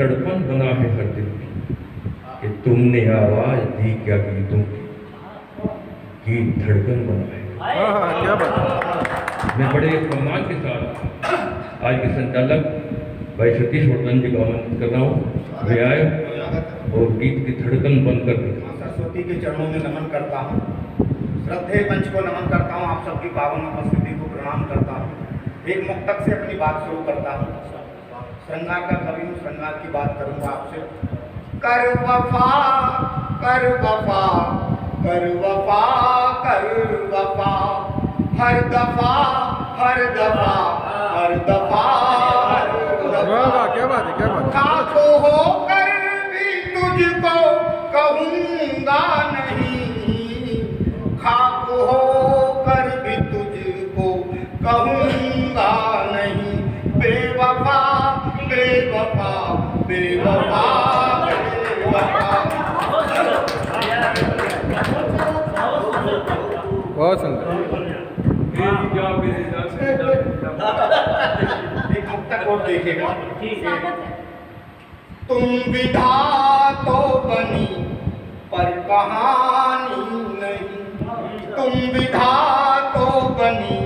तड़पन बना है हर दिल कि तुमने आवाज दी क्या गीतों की, गीत धड़कन बना है। क्या बात। मैं बड़े सम्मान के साथ आज के संचालक भाई सतीश वर्धन जी का आमंत्रित कर रहा हूँ। वे आए और गीत की धड़कन बंद कर दी। सरस्वती के चरणों में नमन करता हूँ, श्रद्धेय पंच को नमन करता हूँ, आप सबकी पावन उपस्थिति को प्रणाम करता हूँ। एक मुक्तक से अपनी बात शुरू करता हूँ। श्रृंगार का कवि हूँ, श्रृंगार की बात करूँगा आपसे। कर वफा कर वफा कर वफा कर वफा, हर दफा हर दफा हर दफा हर दफा। क्या बात है, क्या बात। खाको होकर भी तुझको कहूँगा नहीं, खाक होकर भी तुझको कहूँगा नहीं, बेवफा बेवफा बेवफा बेवफा। बहुत सुंदर। एक मुक्तक और देखेगा। तुम विधाता बनी पर कहानी नहीं, तुम विधाता बनी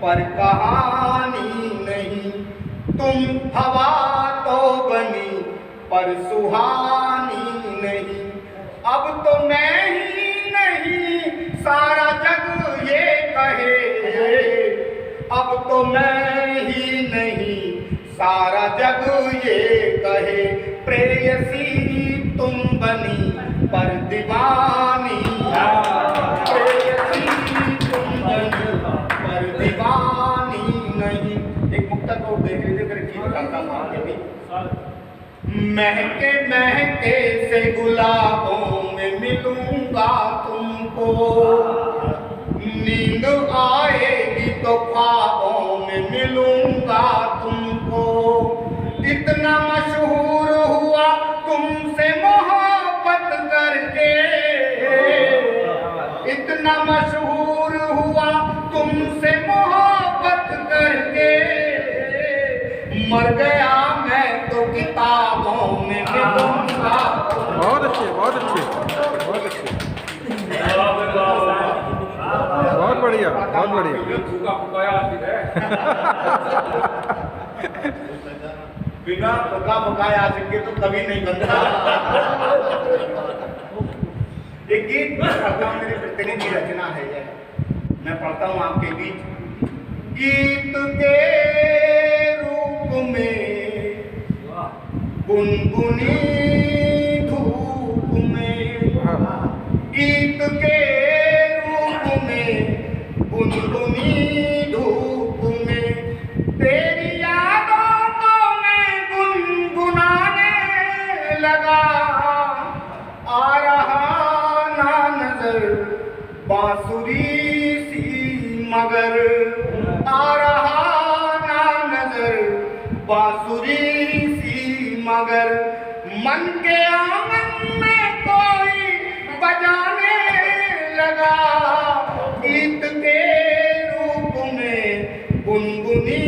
पर कहानी नहीं, तुम हवा तो बनी पर सुहानी नहीं। अब तो मैं ही नहीं सारा जग ये कहे, अब तो मैं ही नहीं सारा जग ये कहे, प्रेयसी तुम बनी पर दीवानी, प्रेयसी तुम बनी पर दीवानी नहीं। एक मुक्तक को देख लीजिए, फिर गीत गाता हूं आगे भी। महके महके से गुलाबों में मिलूंगा तुमको, नींद आएगी तो ख्वाबों में मिलूंगा तुमको। इतना मशहूर हुआ तुमसे मोहब्बत करके, इतना मशहूर हुआ तुमसे मोहब्बत करके, मर गया मैं तो किताबों में मिलूंगा। बहुत अच्छे, बहुत अच्छे, बहुत अच्छे, बहुत बढ़िया, बहुत बढ़िया। बिना फुका फुकाए आशिक के तो कभी नहीं बनता। एक गीत पढ़ता हूँ, मेरी प्रतिनिधि रचना है यह, मैं पढ़ता हूँ आपके बीच। गीत के रूप में गुनगुनी धूप में, गीत के रूप में गुनगुनी धूप में, तेरी यादों को मैं गुनगुनाने लगा। आ रहा ना नजर बांसुरी सी मगर, आ रहा ना नजर बांसुरी सी मगर, मन के आंगन में कोई बजाने लगा। गीत के रूप में गुनगुनी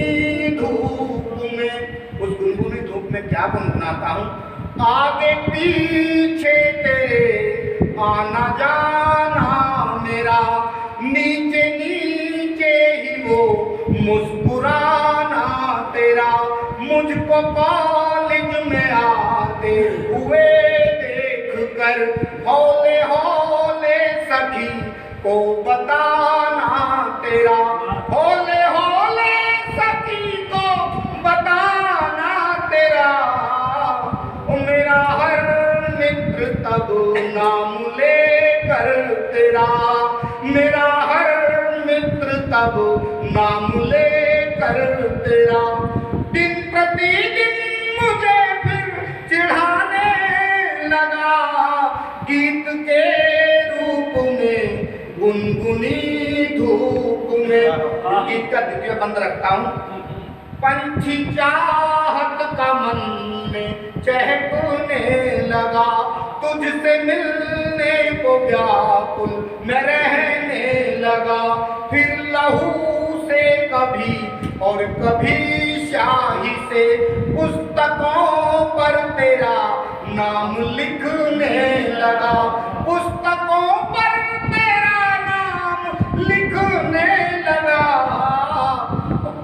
धूप में। उस गुनगुनी धूप में क्या गुनगुनाता हूँ? आगे पीछे तेरे आना जाना मेरा, नीचे नीचे ही वो मुस्कुराना तेरा। मुझको कॉलेज में आते हुए देख कर हौले हौले सखी को बताना तेरा, हौले हौले सखी को बताना तेरा। मेरा हर मित्र तब नाम लेकर तेरा, मेरा हर मित्र तब नाम लेकर तेरा। दिन प्रतिदिन मुझे फिर चिढ़ाने लगा, गीत के रूप में गुनगुनी धूप में। गीत का द्वितीय बंद रखता हूँ। पंछी चाहत का मन में चहकने लगा, तुझसे मिलने को व्याकुल मैं रहने लगा। फिर लहू से कभी और कभी शाही से पुस्तकों पर तेरा नाम लिखने लगा, पुस्तकों पर तेरा नाम लिखने लगा।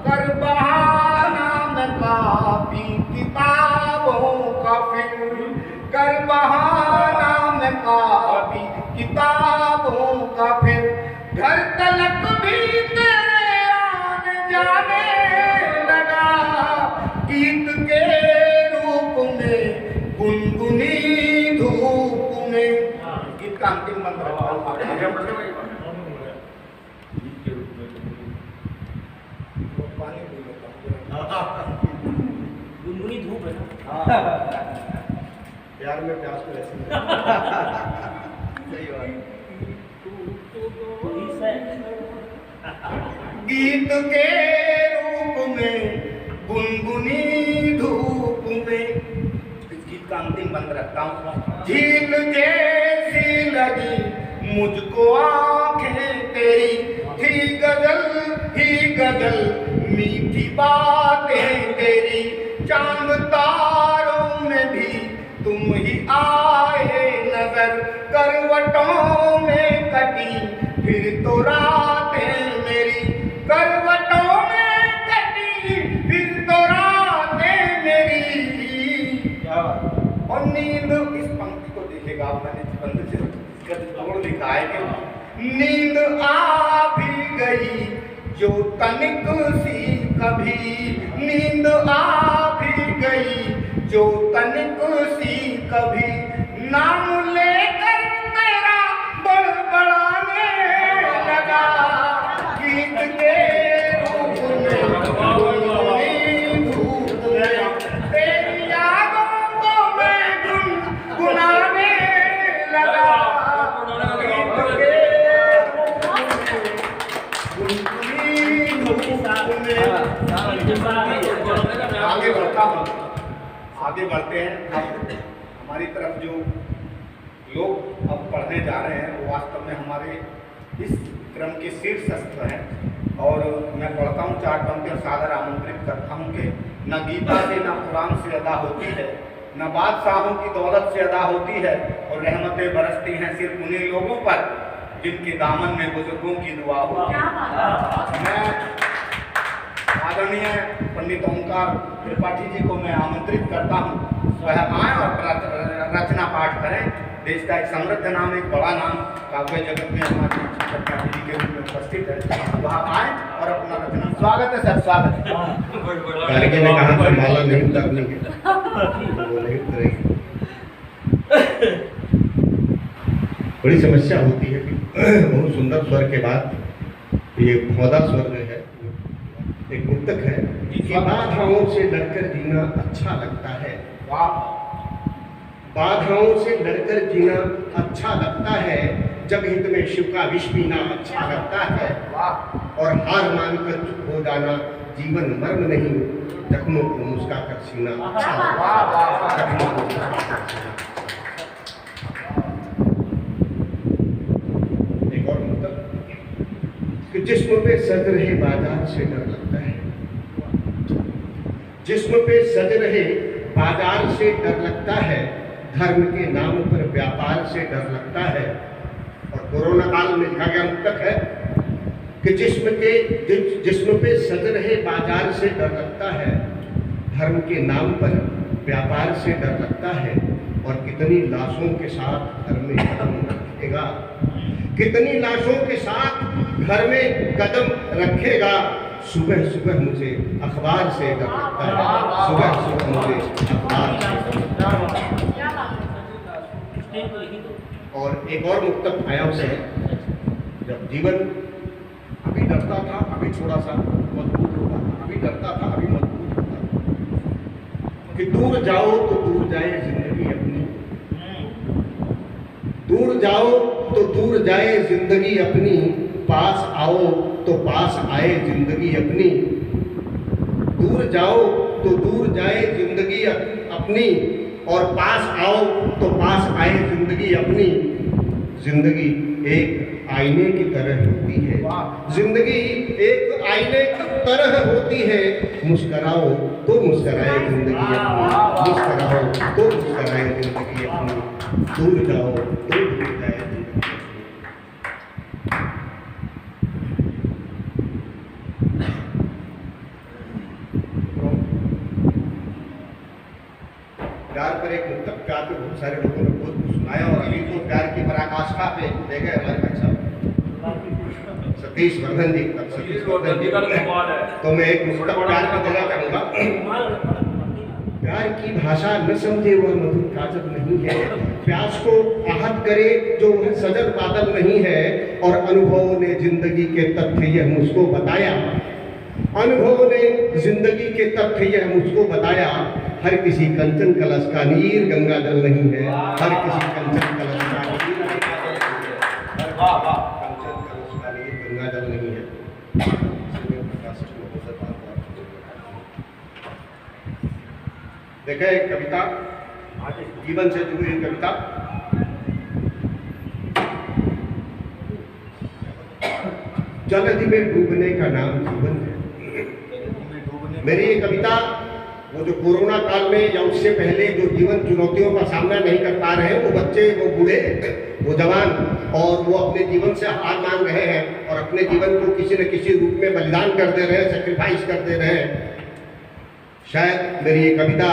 कर बहाना मैं कापी किताबों का, फिर कर बहाना मैं कापी किताबों का, फिर घर तलक भी तेरे आने जाने लगा। गीत के रूप में गुनगुनी धूप में। गीत का अंतिम मंत्र पानी पी लेता हूं। गुनगुनी धूप है ना। प्यार में प्यास को ऐसे सही बात। गीत के रूप में गुनगुनी धूप में। इस गीत का अंतिम बंद रखता हूँ। झील जैसी लगी मुझको आंखें तेरी, थी गजल ही गजल मीठी बातें तेरी। चांद तारों में भी तुम ही आए नजर, करवटों में कटी फिर तो रातें मेरी, करवटों में कटी फिर तो रातें मेरी। और नींद, इस पंक्ति को देखेगा मैंने बंद से जोड़ लिखा है कि नींद आ भी गई जो तनिक सी कभी, नींद आ भी गई जो तनिक सी कभी। नाम लेकर तेरा बड़बड़ाने लगा, गीत के रूप में गुनगुनी धूप में। तेरी यादों को मैं गुनगुनाने लगा, गीत के रूप में गुनगुनी धूप में। आगे बढ़ता हूँ, आगे बढ़ते हैं। अब हमारी तरफ जो लोग अब पढ़ने जा रहे हैं वो वास्तव में हमारे इस क्रम के शीर्षस्थ हैं। और मैं पढ़ता हूँ 4 पंक्तियाँ, सादर आमंत्रित करता हूँ कि न गीता से न कुरान से अदा होती है, न बादशाहों की दौलत से अदा होती है, और रहमतें बरसती हैं सिर्फ उन्हीं लोगों पर जिनके दामन में बुजुर्गों की दुआ होती है। मैं आदरणीय पंडित ओंकार त्रिपाठी जी को मैं आमंत्रित करता हूँ, वह आए और रचना पाठ करें। देश का एक समृद्ध नाम, एक बड़ा नाम काव्य जगत में हमारे त्रिपाठी जी के रूप में उपस्थित है, वहाँ आए और अपना रचना। स्वागत है सर, स्वागत है। कारीगर ने कहा कि माला नहीं उतारनी है, वो नहीं उतरेगी। बड़ी समस्या होती है कि बहुत सुंदर स्वर के बाद ये भौदा स्वर है, एक मुक्तक है कि बाधाओं से डरकर जीना अच्छा लगता है। बाधाओं से डरकर जीना अच्छा लगता है, जब हित में शिव का विष पीना अच्छा लगता है। और हार मानकर चुप हो जाना जीवन मर्म नहीं, जख्मों को मुस्का कर सीना अच्छा लगता है। एक और मुक्तक कि जिस्म पे सज रहे बाजार से डर लगता है, जिस्म पे सज रहे बाजार से डर लगता है, धर्म के नाम पर व्यापार से डर लगता है। और कोरोना काल में लिखा गया मुक्तक है कि जिस्म पे सज रहे बाजार से डर लगता है, धर्म के नाम पर व्यापार से डर लगता है। और कितनी लाशों के साथ घर में कदम रखेगा, कितनी लाशों के साथ घर में कदम रखेगा। सुबह सुबह मुझे अखबार से डर लगता है, सुबह सुबह मुझे अखबार से डर लगता है। और एक और मुक्तक आया उसे, जब जीवन अभी डरता था, अभी थोड़ा सा मजबूत होता था, अभी डरता था, अभी मजबूत होता था, कि दूर जाओ तो दूर जाए जिंदगी अपनी, दूर जाओ तो दूर जाए जिंदगी अपनी, पास आओ तो पास आए जिंदगी अपनी। दूर जाओ तो दूर जाए जिंदगी अपनी, और पास आओ तो पास आए जिंदगी अपनी। जिंदगी एक आईने की तरह होती है, जिंदगी एक आईने की तरह होती है। मुस्कुराओ तो तो मुस्कराए जिंदगी अपनी, मुस्कराओ तो मुस्कराए जिंदगी अपनी, दूर जाओ तो भूल जाए जिंदगी अपनी। प्यार पर एक मुक्तक प्यार पे बहुत सारे लोगों ने बहुत कुछ सुनाया, और अभी तो प्यार की पराकाष्ठा पे ले गए हमारे भाई साहब सतीश वर्धन जी। सतीश वर्धन जी तो मैं एक मुक्तक प्यार का देना चाहूंगा। प्यार की भाषा न समझे वह मधुर काजल नहीं है, प्यास को आहत करे जो वह सजग बादल नहीं है, और अनुभव ने जिंदगी के तथ्य यह मुझको बताया, अनुभव ने जिंदगी के तथ्य यह मुझको बताया, हर किसी कंचन कलश का नीर गंगा जल नहीं है, हर किसी कंचन कलश का नीर गंगा जल नहीं है। देखें एक कविता, जीवन से जुड़ी हुई कविता। जलधि में डूबने का नाम जीवन है। मेरी ये कविता वो जो कोरोना काल में या उससे पहले जो जीवन चुनौतियों का सामना नहीं कर पा रहे हैं, वो बच्चे, वो बूढ़े, वो जवान, और वो अपने जीवन से हार मान रहे हैं और अपने जीवन को किसी न किसी रूप में बलिदान कर दे रहे हैं, सेक्रीफाइस कर दे रहे हैं। शायद मेरी ये कविता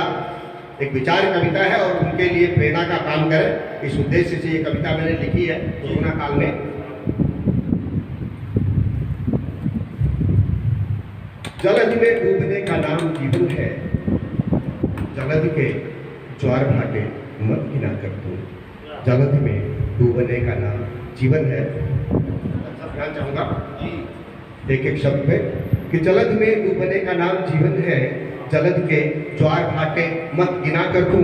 एक विचार कविता है और उनके लिए प्रेरणा का काम करे, इस उद्देश्य से ये कविता मैंने लिखी है कोरोना काल में। जलधि में डूबने का नाम जीवन है, जलधि के ज्वार भाटे मत गिना कर तू, जलधि में डूबने का नाम जीवन है। सब ध्यान चाहूंगा एक एक शब्द पे कि जलधि में डूबने का नाम जीवन है, जलधि के ज्वार भाटे मत गिना कर तू,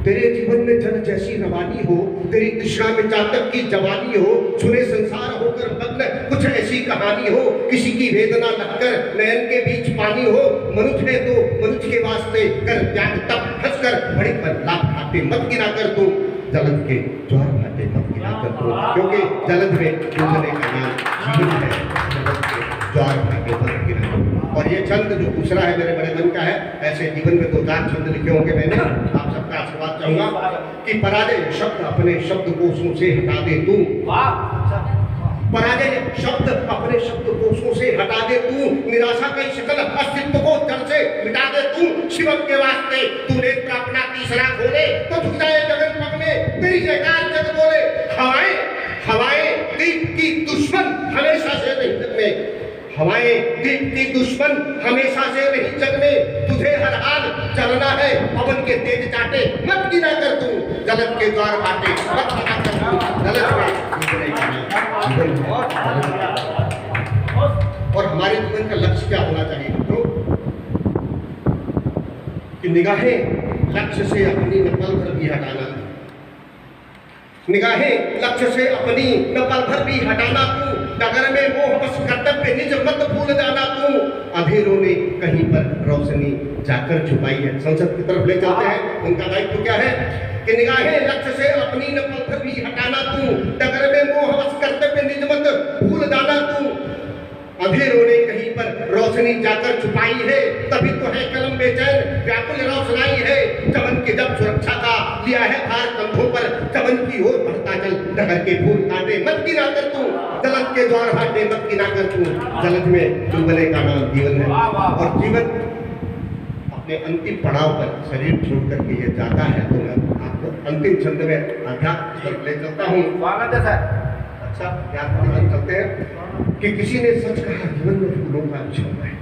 तेरे जीवन में जल जैसी रवानी हो, तेरी तृष्णा में चातक की जवानी हो, सुने संसार होकर मग्न कुछ ऐसी कहानी हो, किसी की वेदना लगकर नयन के बीच पानी हो, मनुष्य है तो मनुष्य के वास्ते कर त्याग तब हंसकर बड़ी पर लाभ खाते मत गिना कर तू, जलध के ज्वार भाटे मत गिना कर तू, क्योंकि जलध में डूबने का नाम जीवन है, जलध के ज्वार भाटे मत गिना कर तू। और ये छंद जो दूसरा है मेरे बड़े मन का है, ऐसे जीवन में 2-4 छंद लिखे होंगे मैंने, आप सबका आशीर्वाद चाहूंगा कि पराजय शब्द अपने शब्दकोशों से हटा दे तू, पराजय शब्द अपने शब्दकोशों से हटा दे तू, निराशा के शकल अस्तित्व को जड़ से मिटा दे तू, शिवम के वास्ते तू नेत्र अपना तीसरा खोले तो झुक जाए जगन पग में तेरी जयकार जग बोले, हवाएं हवाएं दीप की दुश्मन हमेशा से नहीं जग में, हवाएं दीप की दुश्मन हमेशा से नहीं जग में, तुझे हर हाल चलना है पवन के तेज चाटे मत गिना कर तू, जलध के द्वार बाटे मत गिना कर तू, जलध में और हमारे जीवन का लक्ष्य क्या होना चाहिए तो कि निगाहें लक्ष्य से अपनी न पल भर भी हटाना, निगाहें लक्ष्य से अपनी न पल भर भी हटाना तू, डगर में मोह बस कर्तव्य निज मत भूल जाना तू, अंधेरों ने कहीं पर रोशनी जाकर छुपाई है। संसद की तरफ ले चलते हैं, उनका दायित्व क्या है कि निगाहें लक्ष्य से अपनी न पल भर भी हटाना तू, डगर में मोह बस कर्तव्य निज मत भूल जाना तू, अंधेरों ने कहीं पर रोशनी जाकर छुपाई है, तभी तो है कलम बेचैन व्याकुल रोशनाई है, चमन के जब सुरक्षा का लिया है भार कंधों पर, चमन की ओर बढ़ता चल डगर के फूल काटे मत गिना कर तू, जलध के द्वार भाटे मत गिना कर तू, जलध में डूबने का नाम जीवन है। और जीवन अपने अंतिम पड़ाव पर शरीर छोड़ करके ये जाता है, तो मैं आपको अंतिम छंद में अध्यात्म तरफ ले चलता हूँ। स्वागत है सर। अच्छा अध्यात्म चलते हैं कि किसी ने सच कहा जीवन में फूलों का बिछौना है,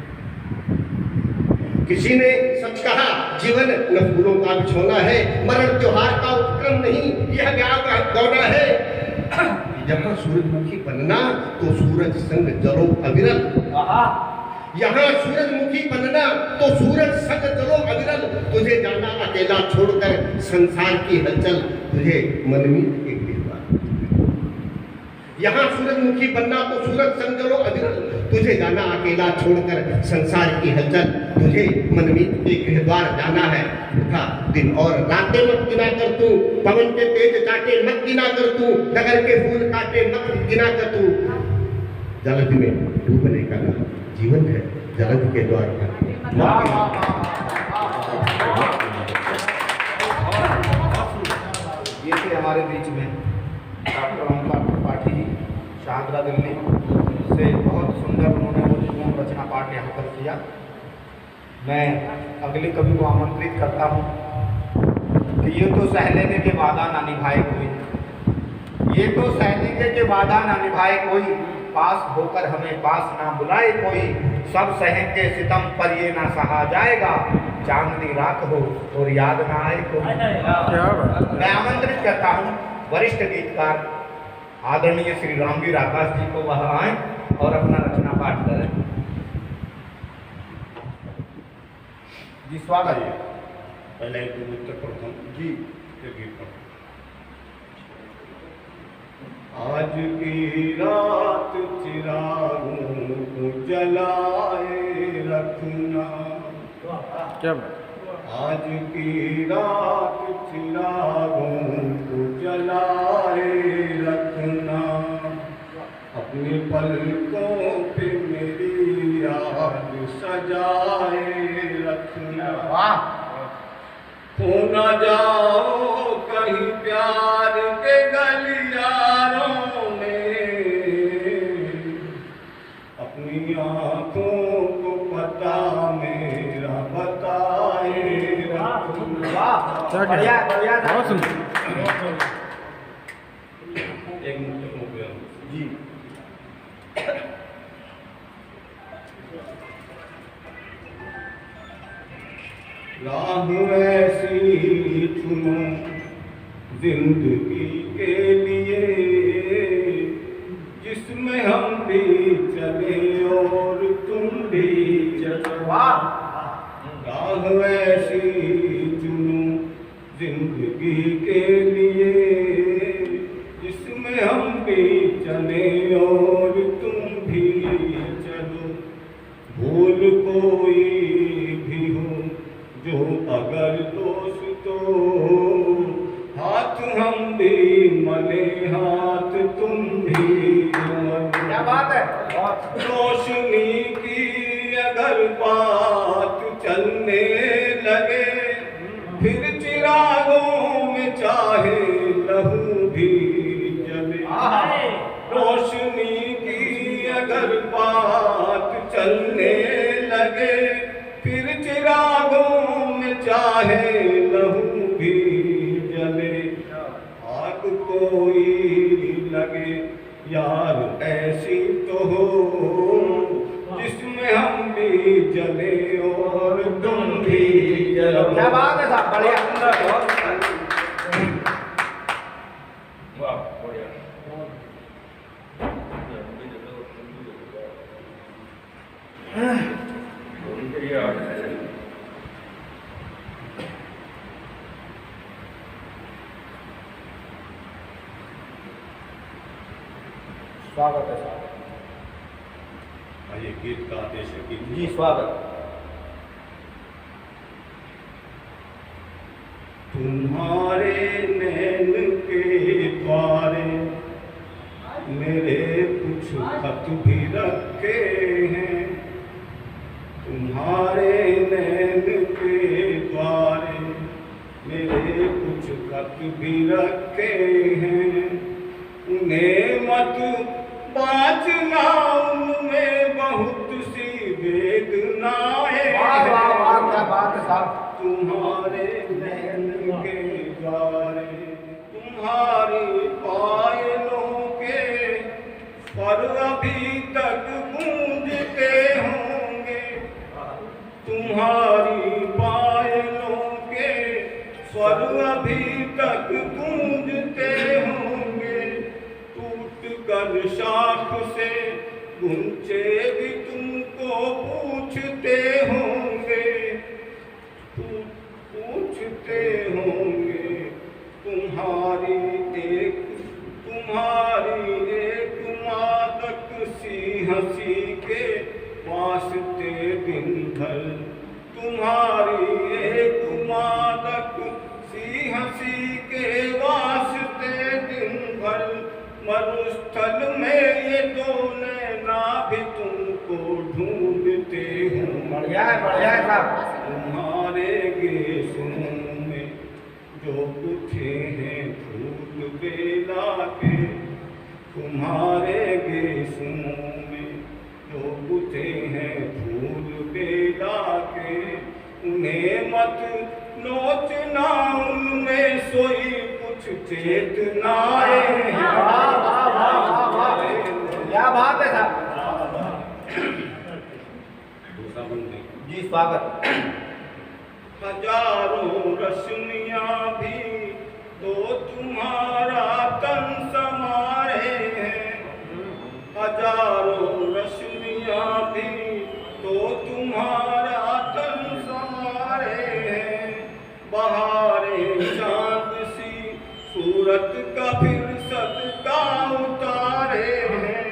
किसी ने सच कहा जीवन न फूलों का बिछौना है, मरण त्योहार का उपक्रम नहीं यह गौना है, यहाँ सूरजमुखी बनना तो सूरज संग जलो अविरल, यहाँ सूरजमुखी बनना तो सूरज संग जलो अविरल, तुझे जाना अकेला छोड़कर संसार की हलचल, तुझे मनमीत एक यहाँ सूरजमुखी बनना तो सूरज संग जलो अविरल, तुझे जाना अकेला छोड़कर संसार की हलचल, तुझे मनमीत एक गृहद्वार जाना है, उठा दिन और रातें मत गिना कर तू, पवन के तेज चाटे मत गिना कर तू, डगर के फूल काटे मत गिना कर तू, जलध में डूबने का नाम जीवन है, जलध के द्वार पर ये थे हमारे बीच में डॉक्टर ओमकार त्रिपाठी जी, शाहदरा दिल्ली से। बहुत सुंदर उन्होंने वो जीवन रचना पाठ यहाँ पर किया। मैं अगले कवि को आमंत्रित करता हूँ कि ये तो सह लेने के वादा ना निभाए कोई, ये तो सह लेने के वादा ना निभाए कोई, पास होकर हमें पास ना बुलाए कोई, सब सहेंगे सितम पर ये ना सहा जाएगा, चांदनी रात हो और याद ना आए कोई। क्या बात। मैं आमंत्रित करता हूँ वरिष्ठ गीतकार आदरणीय श्री रामवीर आकाश जी को, वह आए और अपना रचना पाठ करें। जी स्वागत है। पहले एक गीत तक पढ़ता हूँ जी। एक गीत पढ़ता हूँ। आज की रात चिरागों को जलाए रखना, क्या बात। आज की रात चिरागों को जलाए रखना, अपने पलकों पे मेरी याद सजाए रखना। खो न जाओ कहीं प्यार के गलियारों में, अपनी आँखों को पता मेरा बताए रखना। क्या बढ़िया क्या बढ़िया बहुत सुंदर। एक मिनट हो गया जी। राह ऐसी चुनो जिंदगी के लिए, जिसमें हम भी चले और तुम भी चलो। राह ऐसी चुनो जिंदगी के लिए, जिसमें हम भी चले और तुम भी चलो। भूल कोई भी हो जो अगर दोस्तों, हाथ हम भी मले हाथ तुम भी मलो। क्या बात है। रोशनी की अगर बात चलने लगे, फिर चिरागों में चाहे लहू भी जले। रोशनी की अगर बात चलने लगे, फिर चिरागों में चाहे लहू भी जले। आग कोई लगे यार ऐसी तो हो, जिसमें हम भी जले और तुम भी जलो। क्या बात है साहब, बढ़िया सुंदर, बहुत सुंदर। वाह बढ़िया। स्वागत है साहब। आइए गीत का आदेश है कि जी स्वागत। तुम्हारे नैन के द्वारे मेरे कुछ खत भी रखे हैं, तुम्हारे नैन के द्वारे मेरे कुछ खत भी रखे हैं। उन्हें मत बाजना, उनमें बहुत सी वेदनाएं। वाह वाह वाह, क्या बात है साहब। तुम्हारे नैन के द्वारे तुम्हारी पायलों के स्वर अभी तक गूंजते होंगे, तुम्हारी पायलों के स्वर अभी तक गूंजते होंगे। टूट कर शाख से गुंचे भी तुमको पूछते होंगे, पूछते होंगे। तुम्हारी एक मादक सी हंसी के वास्ते दिन भर, तुम्हारी एक मादक सी हंसी के वास्ते दिन भर। मरुस्थल में ये दो नैना भी तुमको ढूंढते हों। बढ़िया है साहब। तुम्हारे गेसों में जो पूछे हैं फूल बेला के तुम्हारे गेसुओं में, जो पूछे हैं फूल बेला के उन्हें मत नोचना, उनमें सोई कुछ चेतनाएं हैं। क्या बात है साहब। दूसरा बंदे जी स्वागत। हजारों रश्मियां भी तो तुम्हारा तन समाए हैं, हजारों रश्मियां भी तो तुम्हारा तन समाए हैं। बहारे चांद सी सूरत का फिर सदका उतारे हैं।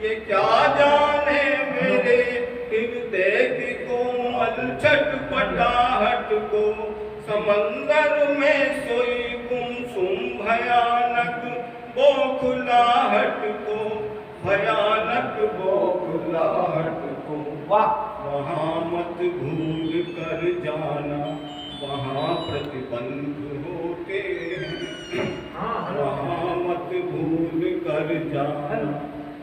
ये क्या जाने मेरे हृदय की कोमल छटपटाहट को, समंदर में सोई गुमसुम भयानक बौखलाहट को, भयानक बौखलाहट को। वाह। वहाँ मत भूल कर जाना, वहाँ प्रतिबंध होते हैं। वहाँ मत भूल कर जाना,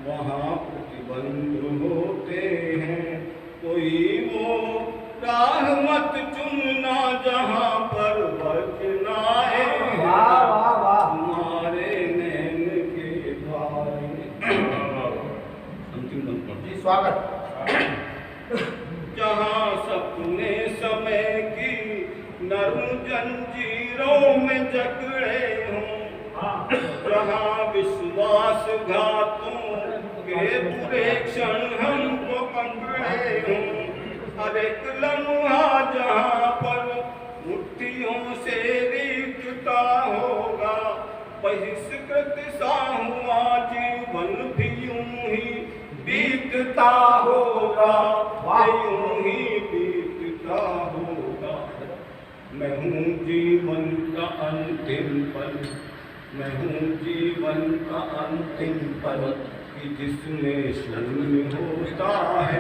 वहाँ प्रतिबंध होते हैं। कोई वो राह मत चुनना जहाँ पर बचनाए वाह वाह वाह। तुम्हारे नैन के द्वारे। अंतिम बंद जी स्वागत। जहाँ सपने समय की नर्म जंजीरों में जकड़े हों, जहाँ विश्वासघातों के बुरे क्षण हमको पकड़े हों, हर एक लम्हा जहाँ पर मुट्ठियों से रीतता होगा, बहिष्कृत सा हुआ जीवन भी यूं ही बीतता होगा, यूं ही बीतता होगा। मैं हूँ जीवन का अंतिम पल, मैं हूँ जीवन का अंतिम पल कि जिसमें शून्य होता है।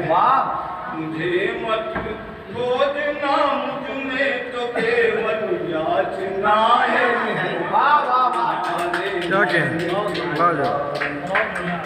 मुझे मत खोजना, मुझमें तो केवल याचनाएं हैं। क्या कहें? वाह।